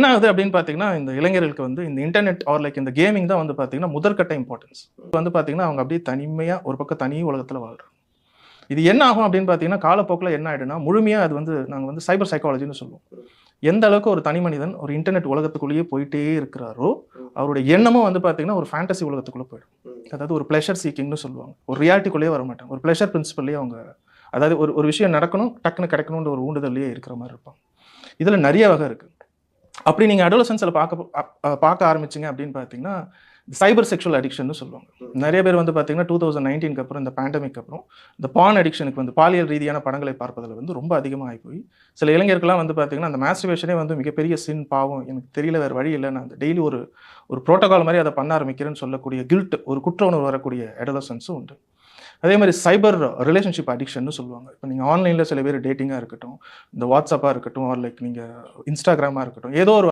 என்ன ஆகுது அப்படின்னு பார்த்தீங்கன்னா, இந்த இளைஞர்களுக்கு வந்து இந்த இன்டர்நெட் ஆர் லைக் இந்த கேமிங் தான் வந்து பார்த்தீங்கன்னா, முதற்கட்ட இம்பார்ட்டன்ஸ். வந்து பார்த்தீங்கன்னா, அவங்க அப்படியே தனிமையா ஒரு பக்கம் தனி உலகத்துல வாழ்றாங்க. இது என்ன ஆகும் அப்படின்னு பார்த்தீங்கன்னா, காலப்போக்குல என்ன ஆயிடும்னா, முழுமையா அது வந்து நாங்க வந்து சைபர் சைக்காலஜின்னு சொல்லுவோம். எந்த அளவுக்கு ஒரு தனி மனிதன் ஒரு இன்டர்நெட் உலகத்துக்குள்ளேயே போயிட்டே இருக்கிறாரோ, அவருடைய எண்ணமும் வந்து பார்த்தீங்கன்னா, ஒரு ஃபேண்டசி உலகத்துக்குள்ள போயிடும். அதாவது ஒரு பிளஷர் சீக்கிங்ன்னு சொல்லுவாங்க. ஒரு ரியாலிட்டிக்குள்ளேயே வரமாட்டாங்க. ஒரு பிளஷர் பிரின்சிபல்லயே அவங்க அதாவது ஒரு ஒரு விஷயம் நடக்கணும், டக்குனு கிடைக்கணுன்ற ஒரு ஊண்டுதல்லயே இருக்கிற மாரி இருப்பாங்க. இதுல நெறைய வகை இருக்கு. அப்படி நீங்க அடோலசன்ஸ்ல பார்க்க ஆரம்பிச்சீங்க அப்படின்னு பார்த்தீங்கன்னா, சைபர் செக்சுவல் அடிக்ஷன்னு சொல்லுவாங்க. நெறைய பேர் வந்து பார்த்தீங்கன்னா, 2019க்கு அப்புறம் இந்த பேண்டமிக் அப்புறம் இந்த பார்ன் அடிக்ஷனுக்கு வந்து பாலியல் ரீதியான படங்களை பார்ப்பதில வந்து ரொம்ப அதிகமா ஆகி போய், சில இளைஞர்கள்லாம் வந்து பார்த்தீங்கன்னா, அந்த மாஸ்டர்பேஷனே வந்து மிகப்பெரிய சின், பாவம். எனக்கு தெரியல வேற வழி இல்ல. நான் டெய்லி ஒரு ஒரு புரோட்டோகால் மாரி அத பண்ண ஆரம்பிக்கிறேன்னு சொல்லக்கூடிய கில்ட், ஒரு குற்ற உணர்வு வரக்கூடிய அடோலசன்ஸும் உண்டு. அதே மாரி சைபர் ரிலேஷன்ஷிப் அடிக்ஷன்னு சொல்லுவாங்க. இப்ப நீங்க ஆன்லைன்ல சில பேர் டேட்டிங்கா இருக்கட்டும், இந்த WhatsApp இருக்கட்டும், ஆர் லைக் நீங்க Instagram இருக்கட்டும், ஏதோ ஒரு